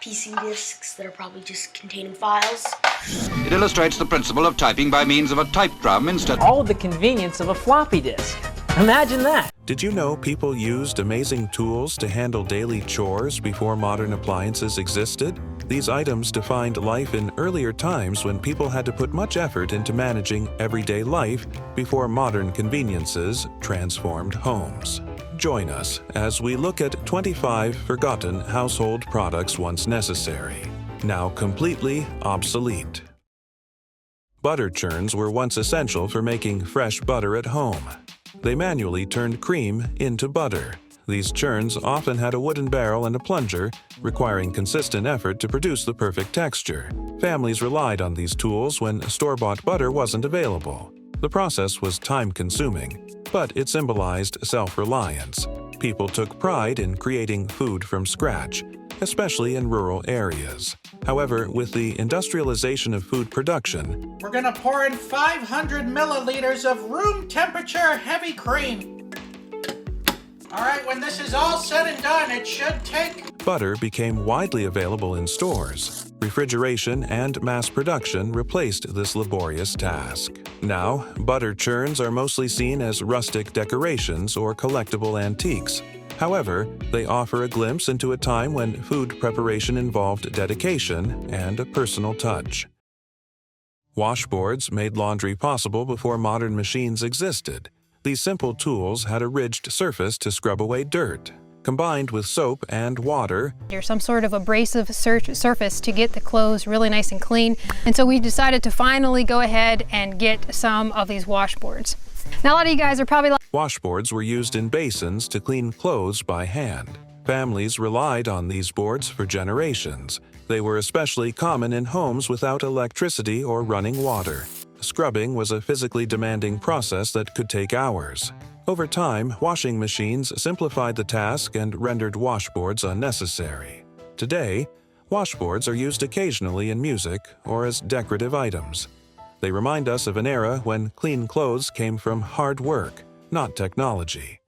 PC disks that are probably just containing files. It illustrates the principle of typing by means of a type drum instead. All the convenience of a floppy disk. Imagine that. Did you know people used amazing tools to handle daily chores before modern appliances existed? These items defined life in earlier times when people had to put much effort into managing everyday life before modern conveniences transformed homes. Join us as we look at 25 forgotten household products once necessary, now completely obsolete. Butter churns were once essential for making fresh butter at home. They manually turned cream into butter. These churns often had a wooden barrel and a plunger, requiring consistent effort to produce the perfect texture. Families relied on these tools when store-bought butter wasn't available. The process was time-consuming, but it symbolized self-reliance. People took pride in creating food from scratch, especially in rural areas. However, with the industrialization of food production, we're gonna pour in 500 milliliters of room temperature heavy cream. All right, when this is all said and done, it should take... Butter became widely available in stores. Refrigeration and mass production replaced this laborious task. Now, butter churns are mostly seen as rustic decorations or collectible antiques. However, they offer a glimpse into a time when food preparation involved dedication and a personal touch. Washboards made laundry possible before modern machines existed. These simple tools had a ridged surface to scrub away dirt. Combined with soap and water, or some sort of abrasive surface to get the clothes really nice and clean. And so we decided to finally go ahead and get some of these washboards. Now a lot of you guys are probably like, washboards were used in basins to clean clothes by hand. Families relied on these boards for generations. They were especially common in homes without electricity or running water. Scrubbing was a physically demanding process that could take hours. Over time, washing machines simplified the task and rendered washboards unnecessary. Today, washboards are used occasionally in music or as decorative items. They remind us of an era when clean clothes came from hard work, not technology.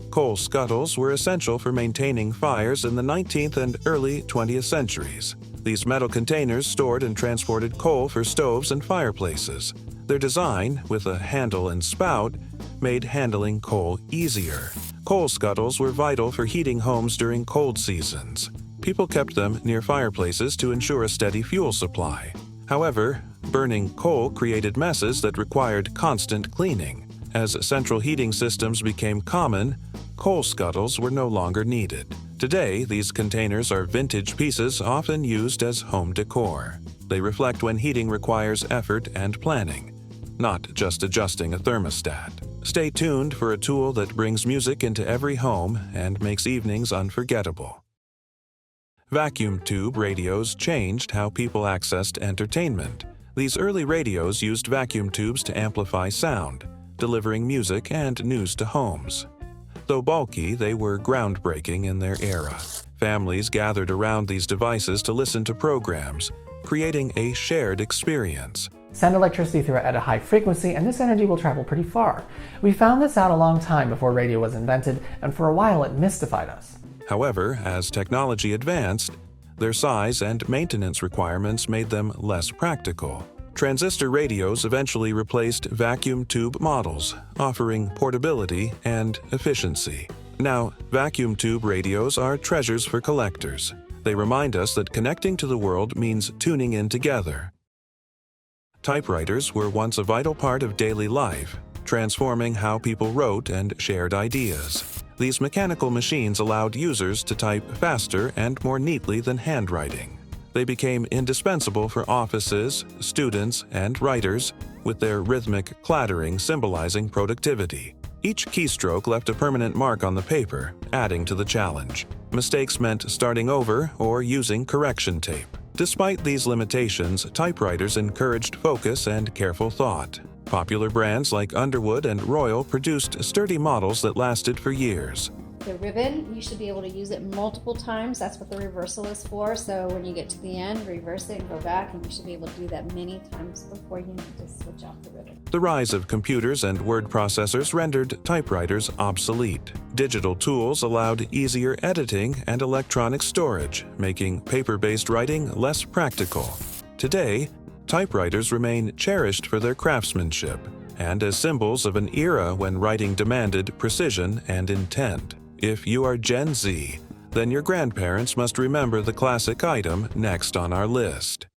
Coal scuttles were essential for maintaining fires in the 19th and early 20th centuries. These metal containers stored and transported coal for stoves and fireplaces. Their design, with a handle and spout, made handling coal easier. Coal scuttles were vital for heating homes during cold seasons. People kept them near fireplaces to ensure a steady fuel supply. However, burning coal created messes that required constant cleaning. As central heating systems became common, coal scuttles were no longer needed. Today, these containers are vintage pieces often used as home decor. They reflect when heating requires effort and planning, not just adjusting a thermostat. Stay tuned for a tool that brings music into every home and makes evenings unforgettable. Vacuum tube radios changed how people accessed entertainment. These early radios used vacuum tubes to amplify sound, delivering music and news to homes. Though bulky, they were groundbreaking in their era. Families gathered around these devices to listen to programs, creating a shared experience. Send electricity through it at a high frequency, and this energy will travel pretty far. We found this out a long time before radio was invented, and for a while it mystified us. However, as technology advanced, their size and maintenance requirements made them less practical. Transistor radios eventually replaced vacuum tube models, offering portability and efficiency. Now, vacuum tube radios are treasures for collectors. They remind us that connecting to the world means tuning in together. Typewriters were once a vital part of daily life, transforming how people wrote and shared ideas. These mechanical machines allowed users to type faster and more neatly than handwriting. They became indispensable for offices, students, and writers, with their rhythmic clattering symbolizing productivity. Each keystroke left a permanent mark on the paper, adding to the challenge. Mistakes meant starting over or using correction tape. Despite these limitations, typewriters encouraged focus and careful thought. Popular brands like Underwood and Royal produced sturdy models that lasted for years. The ribbon, you should be able to use it multiple times. That's what the reversal is for. So when you get to the end, reverse it and go back, and you should be able to do that many times before you need to switch off the ribbon. The rise of computers and word processors rendered typewriters obsolete. Digital tools allowed easier editing and electronic storage, making paper-based writing less practical. Today, typewriters remain cherished for their craftsmanship and as symbols of an era when writing demanded precision and intent. If you are Gen Z, then your grandparents must remember the classic item next on our list.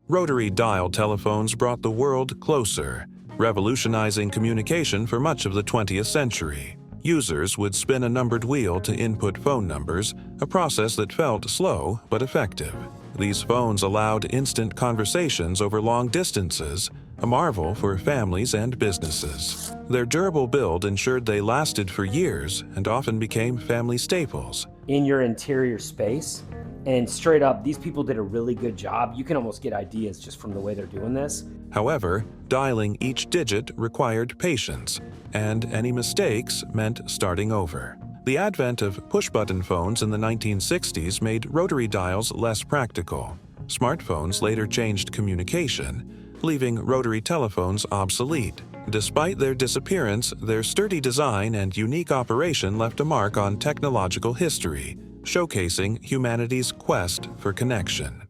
Rotary dial telephones brought the world closer, revolutionizing communication for much of the 20th century. Users would spin a numbered wheel to input phone numbers, a process that felt slow but effective. These phones allowed instant conversations over long distances, a marvel for families and businesses. Their durable build ensured they lasted for years and often became family staples. In your interior space, and straight up, these people did a really good job. You can almost get ideas just from the way they're doing this. However, dialing each digit required patience, and any mistakes meant starting over. The advent of push-button phones in the 1960s made rotary dials less practical. Smartphones later changed communication, leaving rotary telephones obsolete. Despite their disappearance, their sturdy design and unique operation left a mark on technological history, showcasing humanity's quest for connection.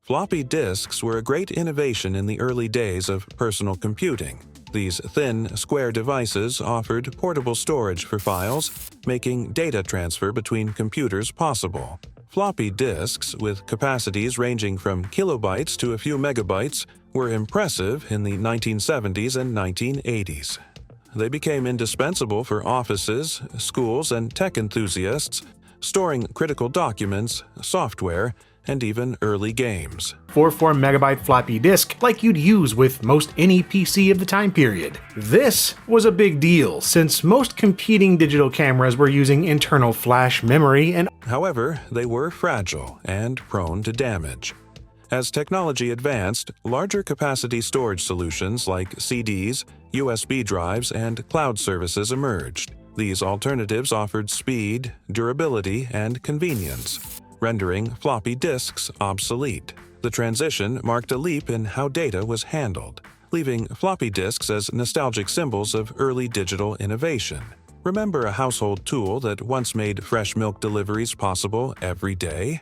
Floppy disks were a great innovation in the early days of personal computing. These thin, square devices offered portable storage for files, making data transfer between computers possible. Floppy disks, with capacities ranging from kilobytes to a few megabytes, were impressive in the 1970s and 1980s. They became indispensable for offices, schools, and tech enthusiasts, storing critical documents, software, and even early games. 4 megabyte floppy disk like you'd use with most any PC of the time period. This was a big deal since most competing digital cameras were using internal flash memory and However, they were fragile and prone to damage. As technology advanced, larger capacity storage solutions like CDs, USB drives, and cloud services emerged. These alternatives offered speed, durability, and convenience, rendering floppy disks obsolete. The transition marked a leap in how data was handled, leaving floppy disks as nostalgic symbols of early digital innovation. Remember a household tool that once made fresh milk deliveries possible every day?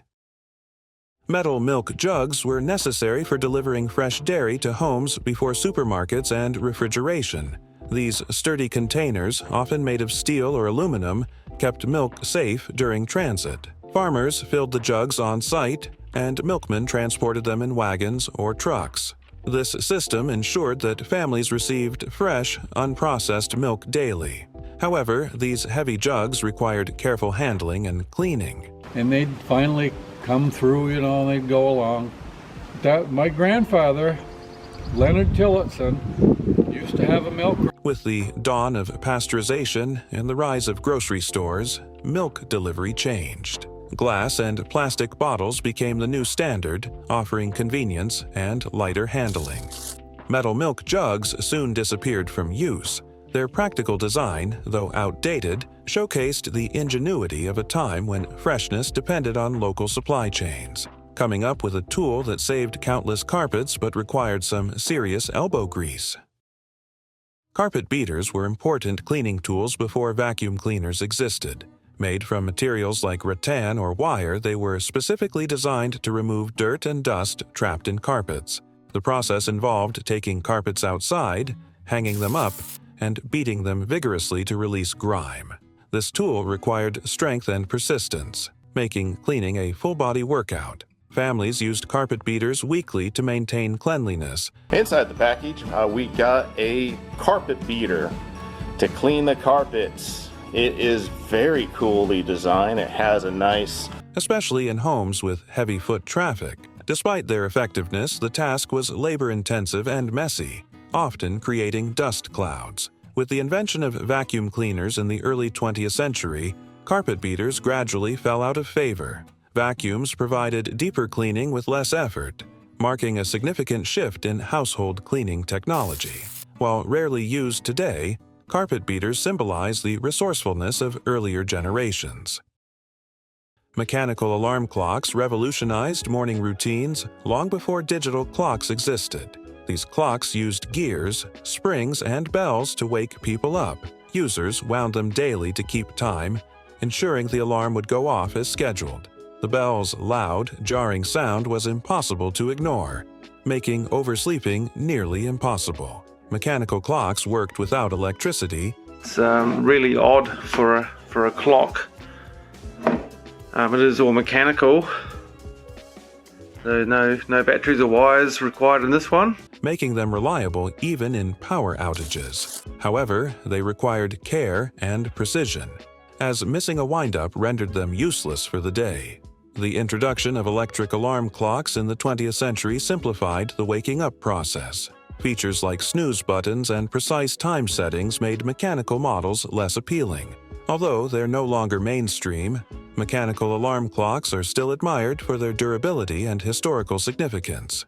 Metal milk jugs were necessary for delivering fresh dairy to homes before supermarkets and refrigeration. These sturdy containers, often made of steel or aluminum, kept milk safe during transit. Farmers filled the jugs on site, and milkmen transported them in wagons or trucks. This system ensured that families received fresh, unprocessed milk daily. However, these heavy jugs required careful handling and cleaning. And they'd finally come through, and they'd go along. My grandfather, Leonard Tillotson, used to have a milk. With the dawn of pasteurization and the rise of grocery stores, milk delivery changed. Glass and plastic bottles became the new standard, offering convenience and lighter handling. Metal milk jugs soon disappeared from use. Their practical design, though outdated, showcased the ingenuity of a time when freshness depended on local supply chains. Coming up with a tool that saved countless carpets but required some serious elbow grease. Carpet beaters were important cleaning tools before vacuum cleaners existed. Made from materials like rattan or wire, they were specifically designed to remove dirt and dust trapped in carpets. The process involved taking carpets outside, hanging them up, and beating them vigorously to release grime. This tool required strength and persistence, making cleaning a full-body workout. Families used carpet beaters weekly to maintain cleanliness. Inside the package, we got a carpet beater to clean the carpets. It is very coolly designed. It has a nice... Especially in homes with heavy foot traffic. Despite their effectiveness, the task was labor-intensive and messy, often creating dust clouds. With the invention of vacuum cleaners in the early 20th century, carpet beaters gradually fell out of favor. Vacuums provided deeper cleaning with less effort, marking a significant shift in household cleaning technology. While rarely used today, Carpet beaters symbolize the resourcefulness of earlier generations. Mechanical alarm clocks revolutionized morning routines long before digital clocks existed. These clocks used gears, springs, and bells to wake people up. Users wound them daily to keep time, ensuring the alarm would go off as scheduled. The bell's loud, jarring sound was impossible to ignore, making oversleeping nearly impossible. Mechanical clocks worked without electricity. It's really odd for a clock. It is all mechanical. So no batteries or wires required in this one. Making them reliable even in power outages. However, they required care and precision, as missing a windup rendered them useless for the day. The introduction of electric alarm clocks in the 20th century simplified the waking up process. Features like snooze buttons and precise time settings made mechanical models less appealing. Although they're no longer mainstream, mechanical alarm clocks are still admired for their durability and historical significance.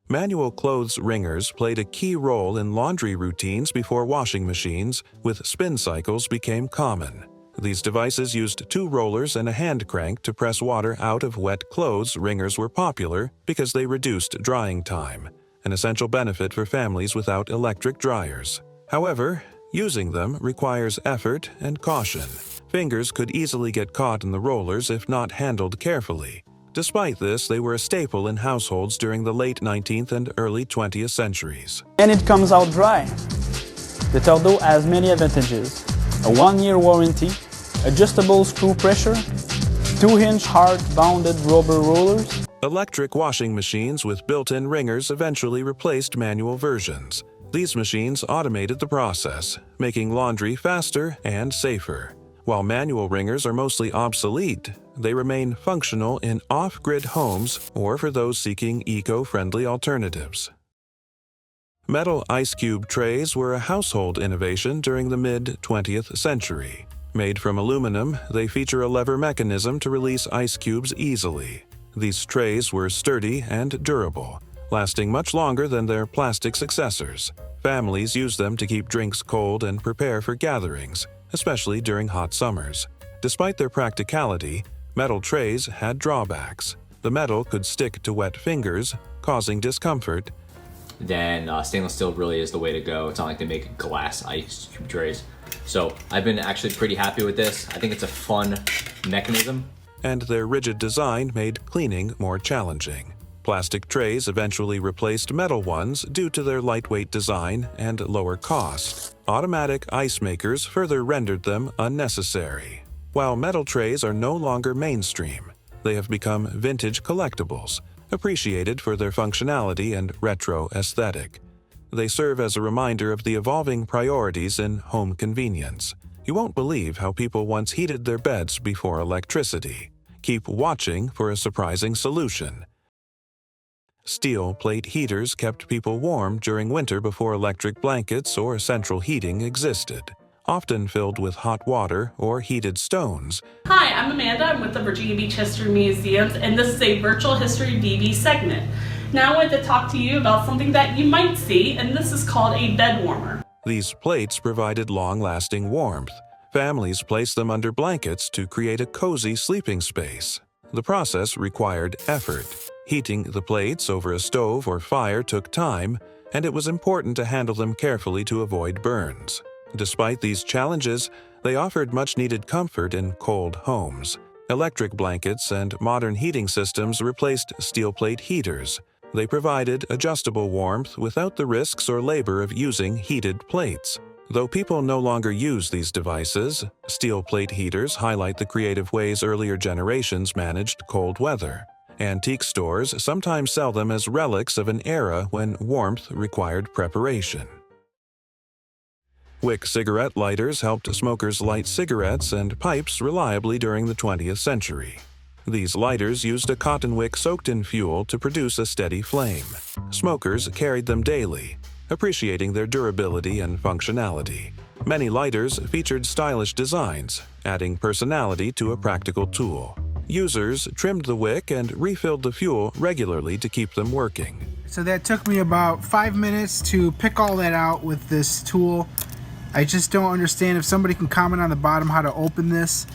Manual clothes wringers played a key role in laundry routines before washing machines, with spin cycles became common. These devices used 2 rollers and a hand crank to press water out of wet clothes. Wringers were popular because they reduced drying time, an essential benefit for families without electric dryers. However, using them requires effort and caution. Fingers could easily get caught in the rollers if not handled carefully. Despite this, they were a staple in households during the late 19th and early 20th centuries. And it comes out dry. The Tordo has many advantages. A 1-year warranty, adjustable screw pressure, 2-inch hard-bounded rubber rollers. Electric washing machines with built-in wringers eventually replaced manual versions. These machines automated the process, making laundry faster and safer. While manual wringers are mostly obsolete, they remain functional in off-grid homes or for those seeking eco-friendly alternatives. Metal ice cube trays were a household innovation during the mid-20th century. Made from aluminum, they feature a lever mechanism to release ice cubes easily. These trays were sturdy and durable, lasting much longer than their plastic successors. Families used them to keep drinks cold and prepare for gatherings, especially during hot summers. Despite their practicality, metal trays had drawbacks. The metal could stick to wet fingers, causing discomfort. Then stainless steel really is the way to go. It's not like they make glass ice cube trays. So I've been actually pretty happy with this. I think it's a fun mechanism. And their rigid design made cleaning more challenging. Plastic trays eventually replaced metal ones due to their lightweight design and lower cost. Automatic ice makers further rendered them unnecessary. While metal trays are no longer mainstream, they have become vintage collectibles, appreciated for their functionality and retro aesthetic. They serve as a reminder of the evolving priorities in home convenience. You won't believe how people once heated their beds before electricity. Keep watching for a surprising solution. Steel plate heaters kept people warm during winter before electric blankets or central heating existed, often filled with hot water or heated stones. Hi, I'm Amanda. I'm with the Virginia Beach History Museum, and this is a Virtual History DV segment. Now I want to talk to you about something that you might see, and this is called a bed warmer. These plates provided long-lasting warmth. Families placed them under blankets to create a cozy sleeping space. The process required effort. Heating the plates over a stove or fire took time, and it was important to handle them carefully to avoid burns. Despite these challenges, they offered much-needed comfort in cold homes. Electric blankets and modern heating systems replaced steel plate heaters. They provided adjustable warmth without the risks or labor of using heated plates. Though people no longer use these devices, steel plate heaters highlight the creative ways earlier generations managed cold weather. Antique stores sometimes sell them as relics of an era when warmth required preparation. Wick cigarette lighters helped smokers light cigarettes and pipes reliably during the 20th century. These lighters used a cotton wick soaked in fuel to produce a steady flame. Smokers carried them daily, appreciating their durability and functionality. Many lighters featured stylish designs, adding personality to a practical tool. Users trimmed the wick and refilled the fuel regularly to keep them working. So that took me about 5 minutes to pick all that out with this tool. I just don't understand if somebody can comment on the bottom how to open this.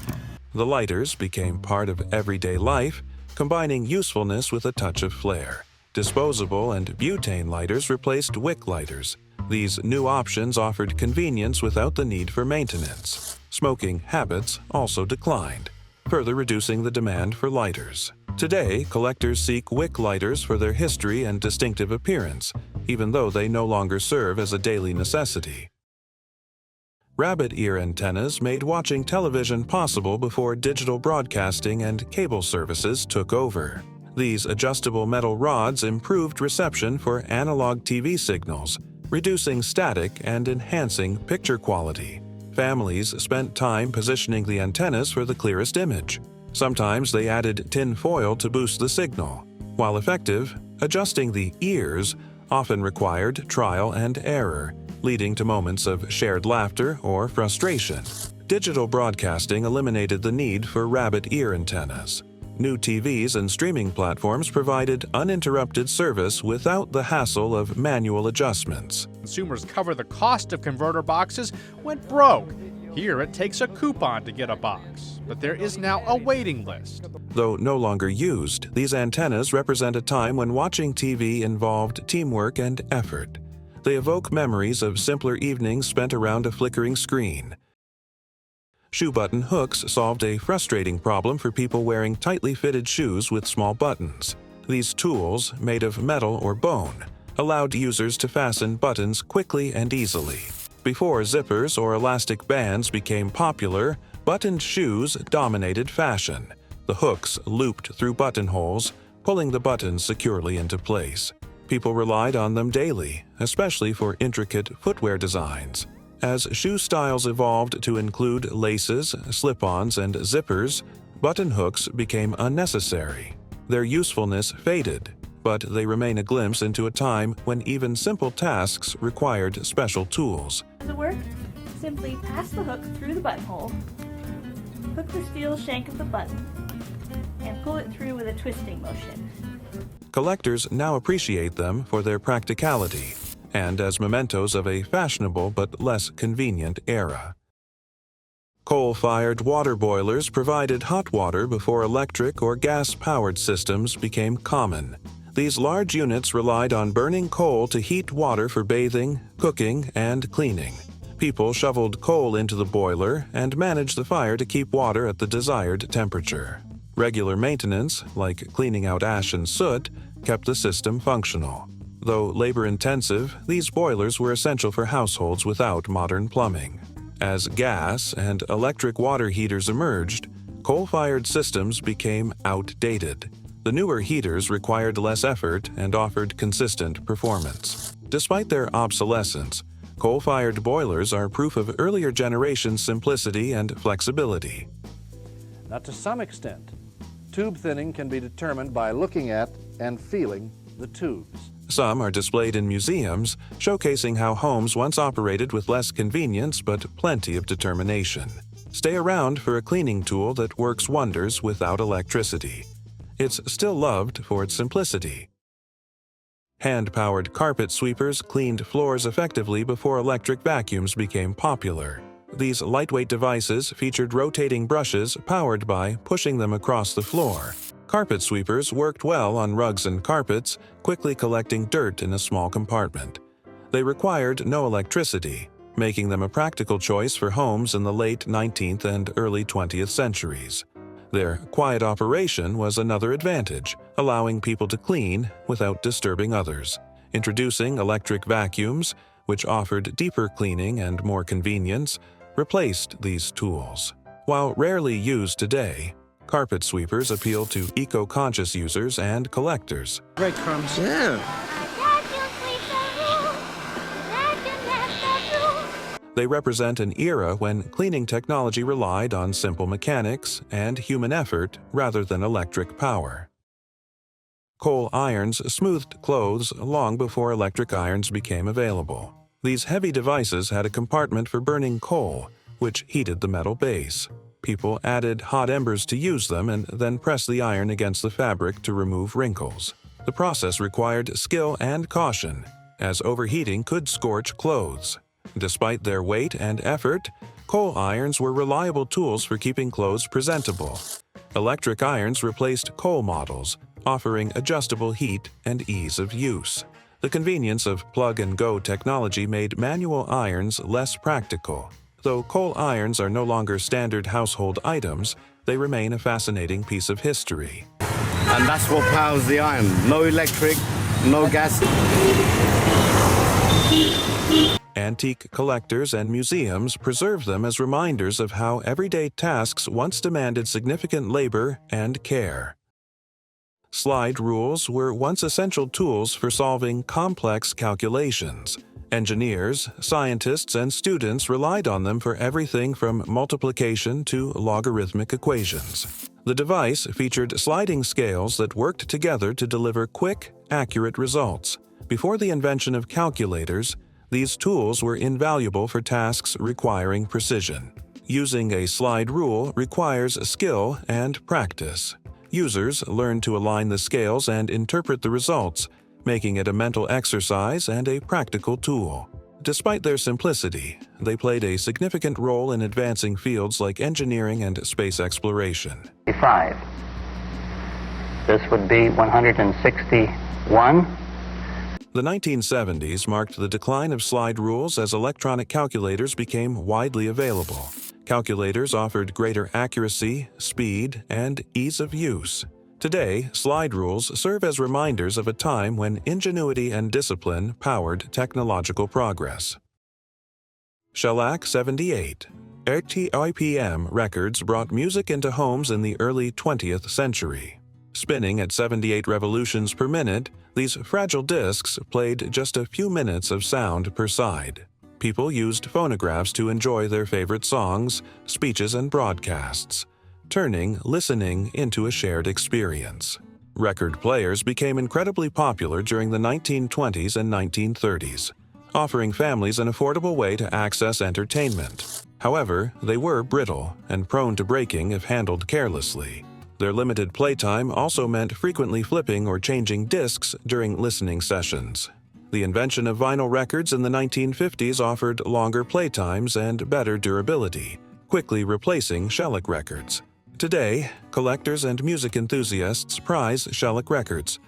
The lighters became part of everyday life, combining usefulness with a touch of flair. Disposable and butane lighters replaced wick lighters. These new options offered convenience without the need for maintenance. Smoking habits also declined, further reducing the demand for lighters. Today, collectors seek wick lighters for their history and distinctive appearance, even though they no longer serve as a daily necessity. Rabbit ear antennas made watching television possible before digital broadcasting and cable services took over. These adjustable metal rods improved reception for analog TV signals, reducing static and enhancing picture quality. Families spent time positioning the antennas for the clearest image. Sometimes they added tin foil to boost the signal. While effective, adjusting the ears often required trial and error, leading to moments of shared laughter or frustration. Digital broadcasting eliminated the need for rabbit ear antennas. New TVs and streaming platforms provided uninterrupted service without the hassle of manual adjustments. Consumers cover the cost of converter boxes went broke. Here it takes a coupon to get a box, but there is now a waiting list. Though no longer used, these antennas represent a time when watching TV involved teamwork and effort. They evoke memories of simpler evenings spent around a flickering screen. Shoe button hooks solved a frustrating problem for people wearing tightly fitted shoes with small buttons. These tools, made of metal or bone, allowed users to fasten buttons quickly and easily. Before zippers or elastic bands became popular, buttoned shoes dominated fashion. The hooks looped through buttonholes, pulling the buttons securely into place. People relied on them daily, especially for intricate footwear designs. As shoe styles evolved to include laces, slip-ons, and zippers, button hooks became unnecessary. Their usefulness faded, but they remain a glimpse into a time when even simple tasks required special tools. To work, simply pass the hook through the buttonhole, hook the steel shank of the button, and pull it through with a twisting motion. Collectors now appreciate them for their practicality and as mementos of a fashionable but less convenient era. Coal-fired water boilers provided hot water before electric or gas-powered systems became common. These large units relied on burning coal to heat water for bathing, cooking, and cleaning. People shoveled coal into the boiler and managed the fire to keep water at the desired temperature. Regular maintenance, like cleaning out ash and soot, kept the system functional. Though labor-intensive, these boilers were essential for households without modern plumbing. As gas and electric water heaters emerged, coal-fired systems became outdated. The newer heaters required less effort and offered consistent performance. Despite their obsolescence, coal-fired boilers are proof of earlier generations' simplicity and flexibility. Now, to some extent, tube thinning can be determined by looking at and feeling the tubes. Some are displayed in museums, showcasing how homes once operated with less convenience but plenty of determination. Stay around for a cleaning tool that works wonders without electricity. It's still loved for its simplicity. Hand-powered carpet sweepers cleaned floors effectively before electric vacuums became popular. These lightweight devices featured rotating brushes powered by pushing them across the floor. Carpet sweepers worked well on rugs and carpets, quickly collecting dirt in a small compartment. They required no electricity, making them a practical choice for homes in the late 19th and early 20th centuries. Their quiet operation was another advantage, allowing people to clean without disturbing others. Introducing electric vacuums, which offered deeper cleaning and more convenience, replaced these tools. While rarely used today, carpet sweepers appeal to eco-conscious users and collectors. Breadcrumbs. Yeah. They represent an era when cleaning technology relied on simple mechanics and human effort rather than electric power. Coal irons smoothed clothes long before electric irons became available. These heavy devices had a compartment for burning coal, which heated the metal base. People added hot embers to use them and then pressed the iron against the fabric to remove wrinkles. The process required skill and caution, as overheating could scorch clothes. Despite their weight and effort, coal irons were reliable tools for keeping clothes presentable. Electric irons replaced coal models, offering adjustable heat and ease of use. The convenience of plug-and-go technology made manual irons less practical. Though coal irons are no longer standard household items, they remain a fascinating piece of history. And that's what powers the iron. No electric, no gas. Antique collectors and museums preserve them as reminders of how everyday tasks once demanded significant labor and care. Slide rules were once essential tools for solving complex calculations. Engineers, scientists, and students relied on them for everything from multiplication to logarithmic equations. The device featured sliding scales that worked together to deliver quick, accurate results. Before the invention of calculators, these tools were invaluable for tasks requiring precision. Using a slide rule requires skill and practice. Users learn to align the scales and interpret the results, making it a mental exercise and a practical tool. Despite their simplicity, they played a significant role in advancing fields like engineering and space exploration. 5. This would be 161. The 1970s marked the decline of slide rules as electronic calculators became widely available. Calculators offered greater accuracy, speed, and ease of use. Today, slide rules serve as reminders of a time when ingenuity and discipline powered technological progress. Shellac 78. RTIPM records brought music into homes in the early 20th century. Spinning at 78 revolutions per minute, these fragile discs played just a few minutes of sound per side. People used phonographs to enjoy their favorite songs, speeches, and broadcasts, turning listening into a shared experience. Record players became incredibly popular during the 1920s and 1930s, offering families an affordable way to access entertainment. However, they were brittle and prone to breaking if handled carelessly. Their limited playtime also meant frequently flipping or changing discs during listening sessions. The invention of vinyl records in the 1950s offered longer playtimes and better durability, quickly replacing shellac records. Today, collectors and music enthusiasts prize shellac records,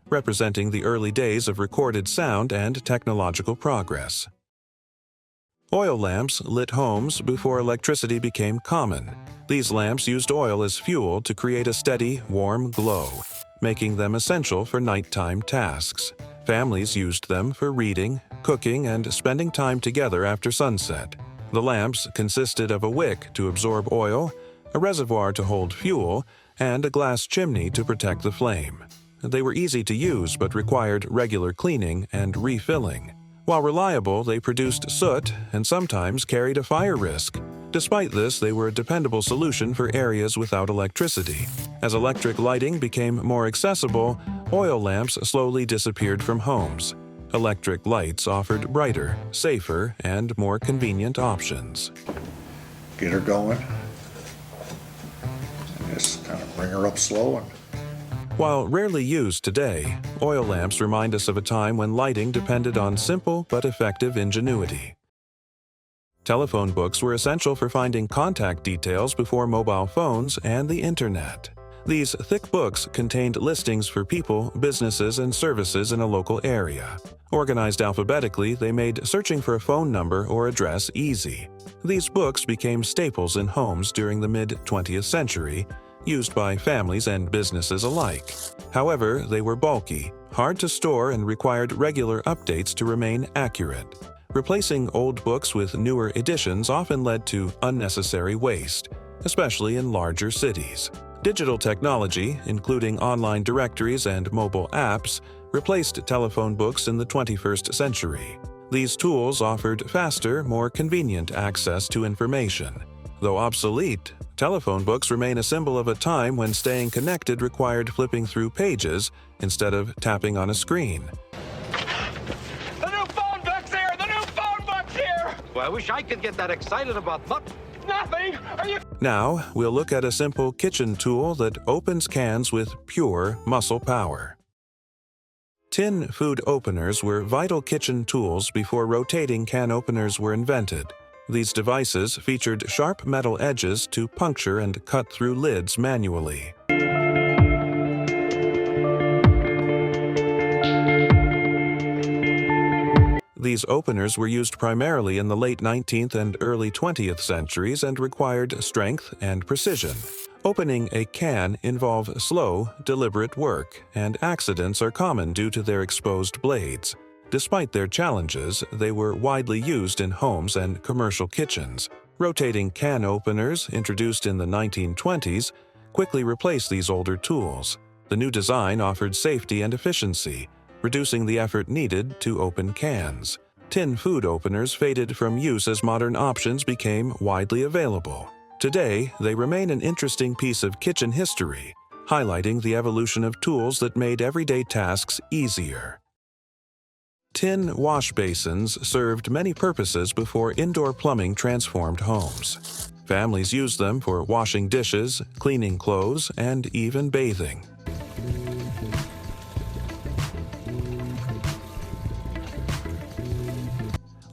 representing the early days of recorded sound and technological progress. Oil lamps lit homes before electricity became common. These lamps used oil as fuel to create a steady, warm glow, making them essential for nighttime tasks. Families used them for reading, cooking, and spending time together after sunset. The lamps consisted of a wick to absorb oil, a reservoir to hold fuel, and a glass chimney to protect the flame. They were easy to use but required regular cleaning and refilling. While reliable, they produced soot and sometimes carried a fire risk. Despite this, they were a dependable solution for areas without electricity. As electric lighting became more accessible, oil lamps slowly disappeared from homes. Electric lights offered brighter, safer, and more convenient options. Get her going. And just kind of bring her up slow. While rarely used today, oil lamps remind us of a time when lighting depended on simple but effective ingenuity. Telephone books were essential for finding contact details before mobile phones and the internet. These thick books contained listings for people, businesses, and services in a local area. Organized alphabetically, they made searching for a phone number or address easy. These books became staples in homes during the mid-20th century, used by families and businesses alike. However, they were bulky, hard to store, and required regular updates to remain accurate. Replacing old books with newer editions often led to unnecessary waste, especially in larger cities. Digital technology, including online directories and mobile apps, replaced telephone books in the 21st century. These tools offered faster, more convenient access to information. Though obsolete, telephone books remain a symbol of a time when staying connected required flipping through pages instead of tapping on a screen. The new phone book's here! The new phone book's here! Well, I wish I could get that excited about Nothing! Are you... Now, we'll look at a simple kitchen tool that opens cans with pure muscle power. Tin food openers were vital kitchen tools before rotating can openers were invented. These devices featured sharp metal edges to puncture and cut through lids manually. These openers were used primarily in the late 19th and early 20th centuries and required strength and precision. Opening a can involves slow, deliberate work, and accidents are common due to their exposed blades. Despite their challenges, they were widely used in homes and commercial kitchens. Rotating can openers, introduced in the 1920s, quickly replaced these older tools. The new design offered safety and efficiency, reducing the effort needed to open cans. Tin food openers faded from use as modern options became widely available. Today, they remain an interesting piece of kitchen history, highlighting the evolution of tools that made everyday tasks easier. Tin wash basins served many purposes before indoor plumbing transformed homes. Families used them for washing dishes, cleaning clothes, and even bathing.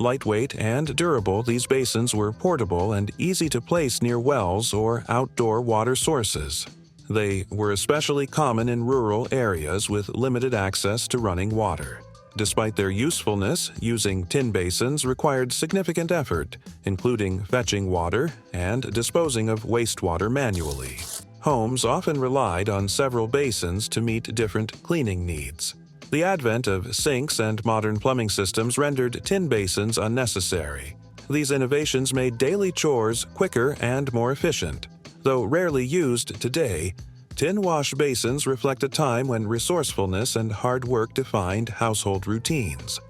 Lightweight and durable, these basins were portable and easy to place near wells or outdoor water sources. They were especially common in rural areas with limited access to running water. Despite their usefulness, using tin basins required significant effort, including fetching water and disposing of wastewater manually. Homes often relied on several basins to meet different cleaning needs. The advent of sinks and modern plumbing systems rendered tin basins unnecessary. These innovations made daily chores quicker and more efficient. Though rarely used today, tin wash basins reflect a time when resourcefulness and hard work defined household routines.